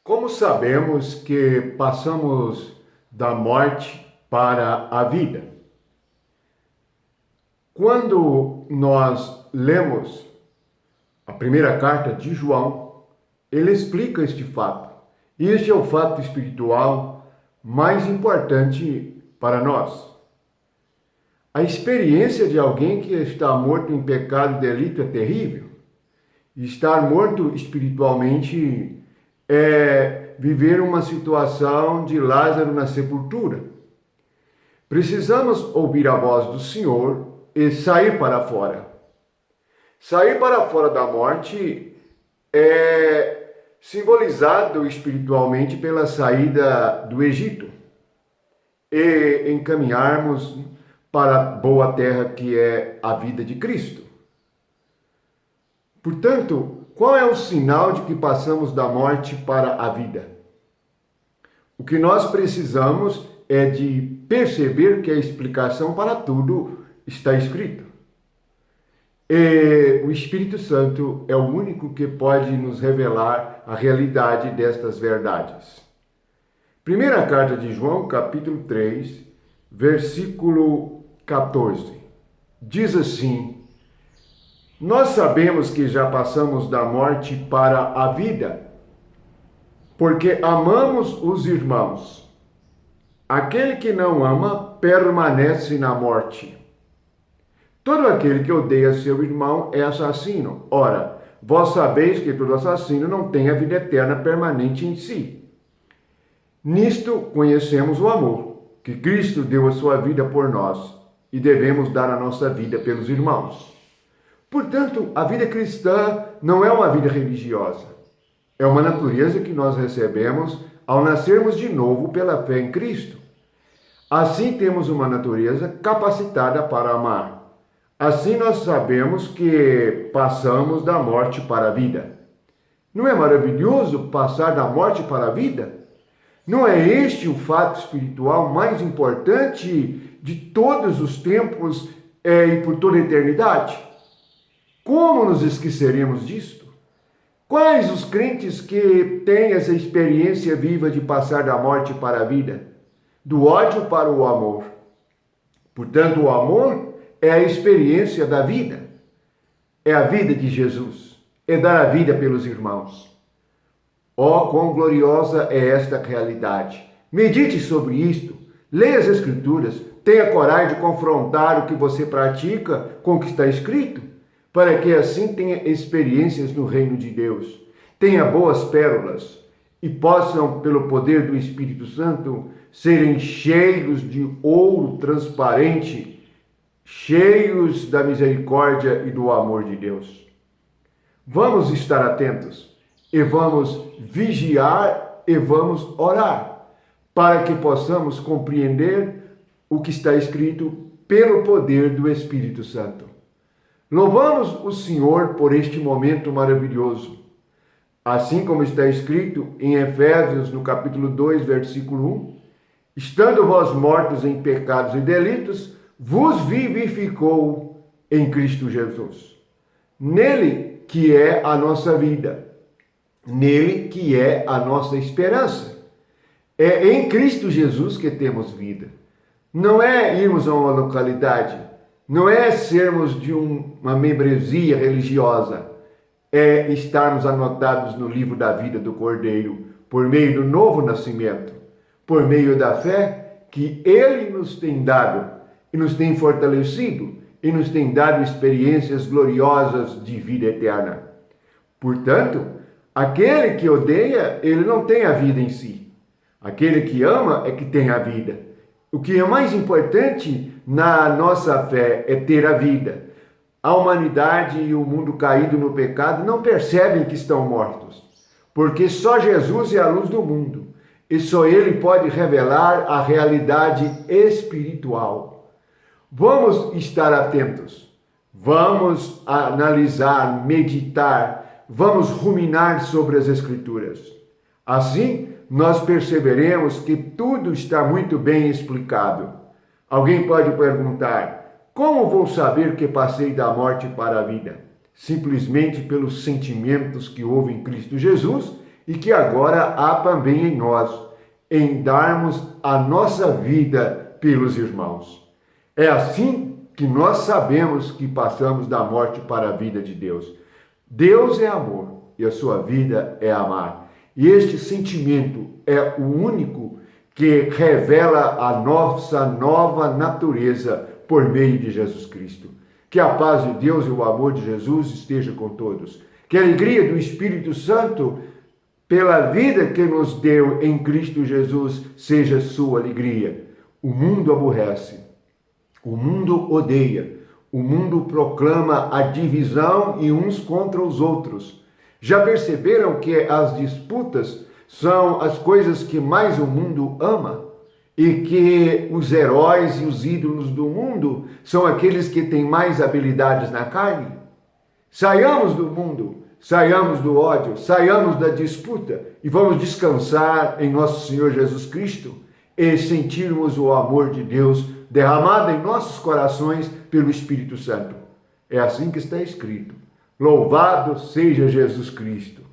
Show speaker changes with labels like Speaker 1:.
Speaker 1: Como sabemos que passamos da morte para a vida? Quando nós lemos a primeira carta de João, ele explica este fato. E este é o fato espiritual mais importante para nós. A experiência de alguém que está morto em pecado e delito é terrível. Estar morto espiritualmente é viver uma situação de Lázaro na sepultura. Precisamos ouvir a voz do Senhor e sair para fora. Sair para fora da morte é simbolizado espiritualmente pela saída do Egito e encaminharmos para a boa terra que é a vida de Cristo. Portanto, qual é o sinal de que passamos da morte para a vida? O que nós precisamos é de perceber que a explicação para tudo está escrito. E o Espírito Santo é o único que pode nos revelar a realidade destas verdades. Primeira carta de João, capítulo 3, versículo 14. Diz assim: Nós sabemos que já passamos da morte para a vida, porque amamos os irmãos. Aquele que não ama permanece na morte. Todo aquele que odeia seu irmão é assassino. Ora, vós sabeis que todo assassino não tem a vida eterna permanente em si. Nisto conhecemos o amor, que Cristo deu a sua vida por nós, e devemos dar a nossa vida pelos irmãos. Portanto, a vida cristã não é uma vida religiosa. É uma natureza que nós recebemos ao nascermos de novo pela fé em Cristo. Assim temos uma natureza capacitada para amar. Assim nós sabemos que passamos da morte para a vida. Não é maravilhoso passar da morte para a vida? Não é este o fato espiritual mais importante de todos os tempos e por toda a eternidade? Como nos esqueceremos disto? Quais os crentes que têm essa experiência viva de passar da morte para a vida? Do ódio para o amor. Portanto, o amor é a experiência da vida. É a vida de Jesus. É dar a vida pelos irmãos. Oh, quão gloriosa é esta realidade. Medite sobre isto. Leia as Escrituras. Tenha coragem de confrontar o que você pratica com o que está escrito, para que assim tenha experiências no reino de Deus. Tenha boas pérolas e possam, pelo poder do Espírito Santo, serem cheios de ouro transparente, cheios da misericórdia e do amor de Deus. Vamos estar atentos e vamos vigiar e vamos orar para que possamos compreender o que está escrito pelo poder do Espírito Santo. Louvamos o Senhor por este momento maravilhoso. Assim como está escrito em Efésios, no capítulo 2, versículo 1, estando vós mortos em pecados e delitos, vos vivificou em Cristo Jesus. Nele que é a nossa vida, nele que é a nossa esperança. É em Cristo Jesus que temos vida. Não é irmos a uma localidade, não é sermos de uma membresia religiosa, é estarmos anotados no livro da vida do Cordeiro, por meio do novo nascimento, por meio da fé que Ele nos tem dado e nos tem fortalecido e nos tem dado experiências gloriosas de vida eterna. Portanto, aquele que odeia, ele não tem a vida em si. Aquele que ama é que tem a vida. O que é mais importante na nossa fé é ter a vida. A humanidade e o mundo caído no pecado não percebem que estão mortos, porque só Jesus é a luz do mundo e só Ele pode revelar a realidade espiritual. Vamos estar atentos, vamos analisar, meditar, vamos ruminar sobre as Escrituras. Assim, nós perceberemos que tudo está muito bem explicado. Alguém pode perguntar: como vou saber que passei da morte para a vida? Simplesmente pelos sentimentos que houve em Cristo Jesus e que agora há também em nós, em darmos a nossa vida pelos irmãos. É assim que nós sabemos que passamos da morte para a vida de Deus. Deus é amor e a sua vida é amar. E este sentimento é o único que revela a nossa nova natureza por meio de Jesus Cristo. Que a paz de Deus e o amor de Jesus esteja com todos. Que a alegria do Espírito Santo, pela vida que nos deu em Cristo Jesus, seja sua alegria. O mundo aborrece, o mundo odeia, o mundo proclama a divisão e uns contra os outros. Já perceberam que as disputas são as coisas que mais o mundo ama? E que os heróis e os ídolos do mundo são aqueles que têm mais habilidades na carne? Saiamos do mundo, saiamos do ódio, saiamos da disputa e vamos descansar em nosso Senhor Jesus Cristo e sentirmos o amor de Deus derramado em nossos corações pelo Espírito Santo. É assim que está escrito. Louvado seja Jesus Cristo.